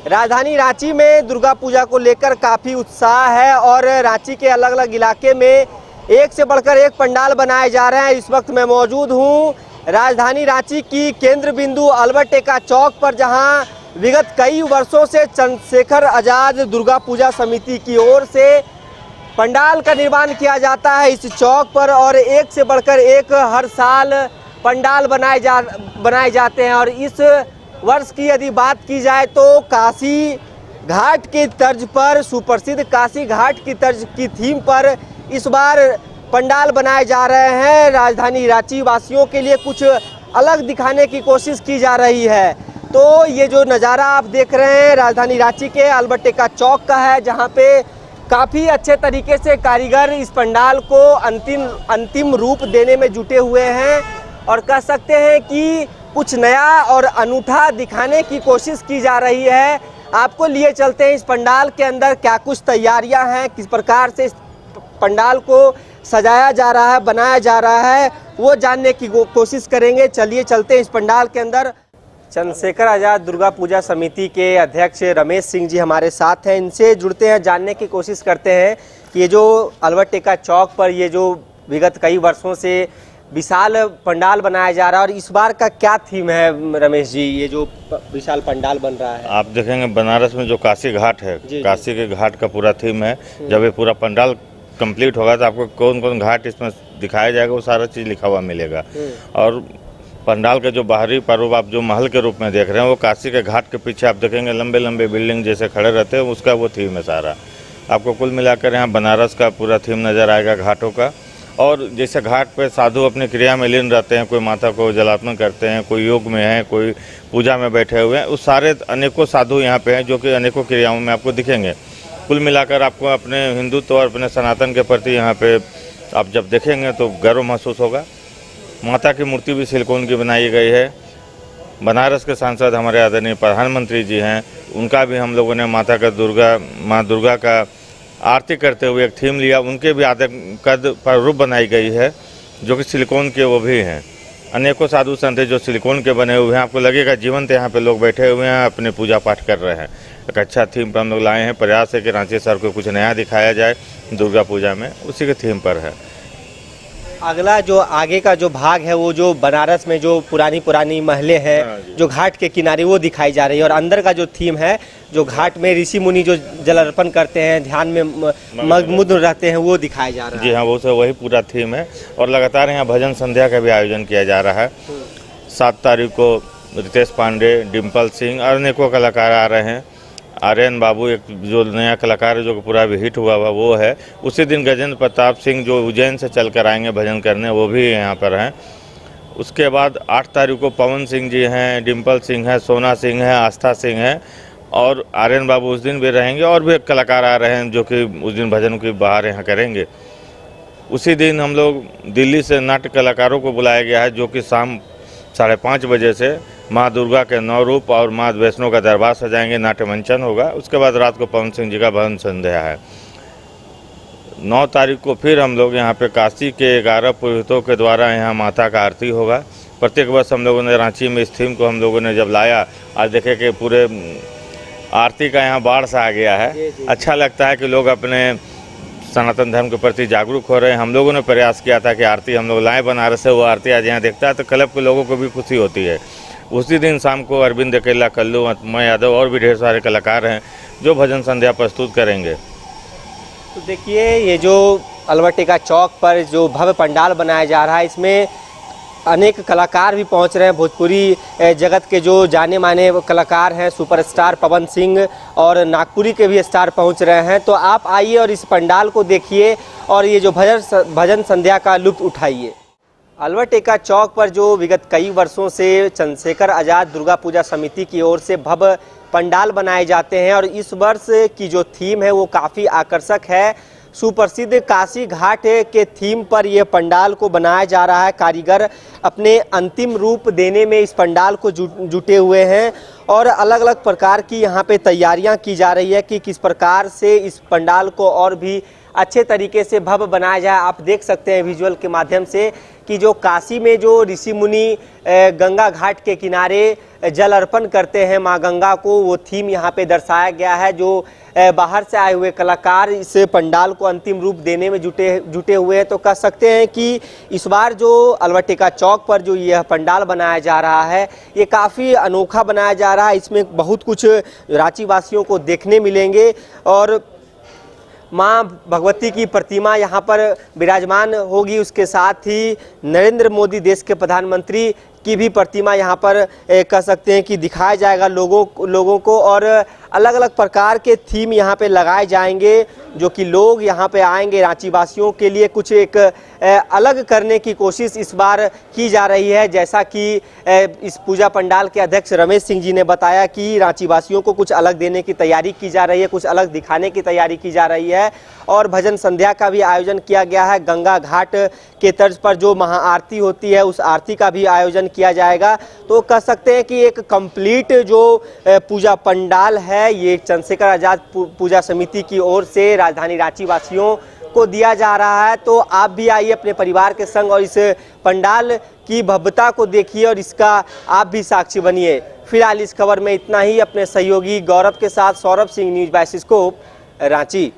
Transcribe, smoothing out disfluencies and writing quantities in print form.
राजधानी रांची में दुर्गा पूजा को लेकर काफ़ी उत्साह है और रांची के अलग अलग इलाके में एक से बढ़कर एक पंडाल बनाए जा रहे हैं। इस वक्त मैं मौजूद हूं राजधानी रांची की केंद्र बिंदु अल्बर्ट एक्का चौक पर, जहां विगत कई वर्षों से चंद्रशेखर आज़ाद दुर्गा पूजा समिति की ओर से पंडाल का निर्माण किया जाता है इस चौक पर, और एक से बढ़कर एक हर साल पंडाल बनाए जाते हैं। और इस वर्ष की यदि बात की जाए तो काशी घाट की तर्ज पर, सुप्रसिद्ध काशी घाट की तर्ज की थीम पर इस बार पंडाल बनाए जा रहे हैं। राजधानी रांची वासियों के लिए कुछ अलग दिखाने की कोशिश की जा रही है। तो ये जो नज़ारा आप देख रहे हैं राजधानी रांची के अल्बर्ट एक्का चौक का है, जहाँ पे काफ़ी अच्छे तरीके से कारीगर इस पंडाल को अंतिम रूप देने में जुटे हुए हैं, और कह सकते हैं कि कुछ नया और अनूठा दिखाने की कोशिश की जा रही है। आपको लिए चलते हैं इस पंडाल के अंदर क्या कुछ तैयारियां हैं, किस प्रकार से इस पंडाल को सजाया जा रहा है, बनाया जा रहा है, वो जानने की कोशिश करेंगे। चलिए चलते हैं इस पंडाल के अंदर। चंद्रशेखर आज़ाद दुर्गा पूजा समिति के अध्यक्ष रमेश सिंह जी हमारे साथ हैं, इनसे जुड़ते हैं, जानने की कोशिश करते हैं कि ये जो अल्बर्ट एक्का चौक पर ये जो विगत कई वर्षों से विशाल पंडाल बनाया जा रहा है, और इस बार का क्या थीम है रमेश जी, ये जो विशाल पंडाल बन रहा है? आप देखेंगे बनारस में जो काशी घाट है, काशी के घाट का पूरा थीम है। जब ये पूरा पंडाल कंप्लीट होगा तो आपको कौन कौन घाट इसमें दिखाया जाएगा, वो सारा चीज़ लिखा हुआ मिलेगा। और पंडाल के जो बाहरी प्रारूप आप जो महल के रूप में देख रहे हैं, वो काशी के घाट के पीछे आप देखेंगे लंबे लंबे बिल्डिंग जैसे खड़े रहते हैं, उसका वो थीम है सारा। आपको कुल मिलाकर यहाँ बनारस का पूरा थीम नज़र आएगा घाटों का। और जैसे घाट पे साधु अपनी क्रिया में लीन रहते हैं, कोई माता को जलार्पण करते हैं, कोई योग में है, कोई पूजा में बैठे हुए हैं, उस सारे अनेकों साधु यहाँ पे हैं जो कि अनेकों क्रियाओं में आपको दिखेंगे। कुल मिलाकर आपको अपने हिंदुत्व और अपने सनातन के प्रति यहाँ पे आप जब देखेंगे तो गर्व महसूस होगा। माता की मूर्ति भी सिलिकॉन की बनाई गई है। बनारस के सांसद हमारे आदरणीय प्रधानमंत्री जी हैं, उनका भी हम लोगों ने माँ दुर्गा का आरती करते हुए एक थीम लिया, उनके भी आधे कद पर रूप बनाई गई है जो कि सिलिकॉन के वो भी हैं। अनेकों साधु संत जो सिलिकॉन के बने हुए हैं, आपको लगेगा जीवंत यहाँ पे लोग बैठे हुए हैं, अपने पूजा पाठ कर रहे हैं। एक अच्छा थीम पर हम लोग लाए हैं। प्रयास है कि रांची शहर को कुछ नया दिखाया जाए दुर्गा पूजा में, उसी के थीम पर है। अगला जो आगे का जो भाग है वो जो बनारस में जो पुरानी महलें हैं जो घाट के किनारे, वो दिखाई जा रही है, और अंदर का जो थीम है जो घाट में ऋषि मुनि जो जल अर्पण करते हैं, ध्यान में मग्न रहते हैं, वो दिखाया जा रहा है। जी हाँ, वो सब वही पूरा थीम है। और लगातार यहाँ भजन संध्या का भी आयोजन किया जा रहा है। 7 तारीख को रितेश पांडे, डिम्पल सिंह और अनेकों कलाकार आ रहे हैं। आर्यन बाबू एक जो नया कलाकार है जो पूरा भी हिट हुआ वो है। उसी दिन गजेंद्र प्रताप सिंह जो उज्जैन से चल कर आएंगे भजन करने, वो भी यहाँ पर हैं। उसके बाद 8 तारीख को पवन सिंह जी हैं, डिम्पल सिंह है, सोना सिंह है, आस्था सिंह है, और आर्यन बाबू उस दिन भी रहेंगे। और भी कलाकार आ रहे हैं जो कि उस दिन भजन की बाहर यहाँ करेंगे। उसी दिन हम लोग दिल्ली से नाट्य कलाकारों को बुलाया गया है, जो कि शाम 5:30 बजे से माँ दुर्गा के 9 रूप और माँ वैष्णो का दरबार सजाएंगे, नाट्य मंचन होगा। उसके बाद रात को पवन सिंह जी का भजन संध्या है। 9 तारीख को फिर हम लोग यहाँ पे काशी के 11 पुरोहितों के द्वारा यहाँ माता का आरती होगा। प्रत्येक वर्ष हम लोगों ने रांची में इस थीम को हम लोगों ने जब लाया, आज देखे कि पूरे आरती का यहाँ बाढ़ सा आ गया है। अच्छा लगता है कि लोग अपने सनातन धर्म के प्रति जागरूक हो रहे हैं। हम लोगों ने प्रयास किया था कि आरती हम लोग लाएँ बनारस से, वो आरती आज यहाँ देखता है तो क्लब के लोगों को भी खुशी होती है। उसी दिन शाम को अरविंद अकेला, कल्लू, अतुमा यादव और भी ढेर सारे कलाकार हैं जो भजन संध्या प्रस्तुत करेंगे। तो देखिए, ये जो अल्बर्ट एक्का चौक पर जो भव्य पंडाल बनाया जा रहा है, इसमें अनेक कलाकार भी पहुंच रहे हैं। भोजपुरी जगत के जो जाने माने कलाकार हैं, सुपरस्टार पवन सिंह और नागपुरी के भी स्टार पहुंच रहे हैं। तो आप आइए और इस पंडाल को देखिए और ये जो भजन संध्या का लुत्फ उठाइए। अल्बर्ट एक्का चौक पर जो विगत कई वर्षों से चंद्रशेखर आज़ाद दुर्गा पूजा समिति की ओर से भव्य पंडाल बनाए जाते हैं, और इस वर्ष की जो थीम है वो काफ़ी आकर्षक है। सुप्रसिद्ध काशी घाट के थीम पर यह पंडाल को बनाया जा रहा है। कारीगर अपने अंतिम रूप देने में इस पंडाल को जुटे हुए हैं, और अलग अलग प्रकार की यहाँ पे तैयारियाँ की जा रही है कि किस प्रकार से इस पंडाल को और भी अच्छे तरीके से भव्य बनाया जाए। आप देख सकते हैं विजुअल के माध्यम से कि जो काशी में जो ऋषि मुनि गंगा घाट के किनारे जल अर्पण करते हैं माँ गंगा को, वो थीम यहाँ पे दर्शाया गया है। जो बाहर से आए हुए कलाकार इस पंडाल को अंतिम रूप देने में जुटे हुए हैं। तो कह सकते हैं कि इस बार जो अल्बर्ट चौक पर जो यह पंडाल बनाया जा रहा है, ये काफ़ी अनोखा बनाया जा रहा है। इसमें बहुत कुछ रांची वासियों को देखने मिलेंगे और माँ भगवती की प्रतिमा यहाँ पर विराजमान होगी। उसके साथ ही नरेंद्र मोदी देश के प्रधानमंत्री की भी प्रतिमा यहाँ पर कह सकते हैं कि दिखाया जाएगा लोगों को और अलग अलग प्रकार के थीम यहाँ पे लगाए जाएंगे, जो कि लोग यहाँ पे आएंगे। रांची वासियों के लिए कुछ एक अलग करने की कोशिश इस बार की जा रही है। जैसा कि इस पूजा पंडाल के अध्यक्ष रमेश सिंह जी ने बताया कि रांची वासियों को कुछ अलग देने की तैयारी की जा रही है, कुछ अलग दिखाने की तैयारी की जा रही है और भजन संध्या का भी आयोजन किया गया है। गंगा घाट के तर्ज पर जो महाआरती होती है, उस आरती का भी आयोजन किया जाएगा। तो कह सकते हैं कि एक कंप्लीट जो पूजा पंडाल है, ये चंद्रशेखर आजाद पूजा समिति की ओर से राजधानी रांची वासियों को दिया जा रहा है। तो आप भी आइए अपने परिवार के संग और इस पंडाल की भव्यता को देखिए और इसका आप भी साक्षी बनिए। फिलहाल इस खबर में इतना ही। अपने सहयोगी गौरव के साथ सौरभ सिंह, न्यूज़ बाय सिस्कोप, रांची।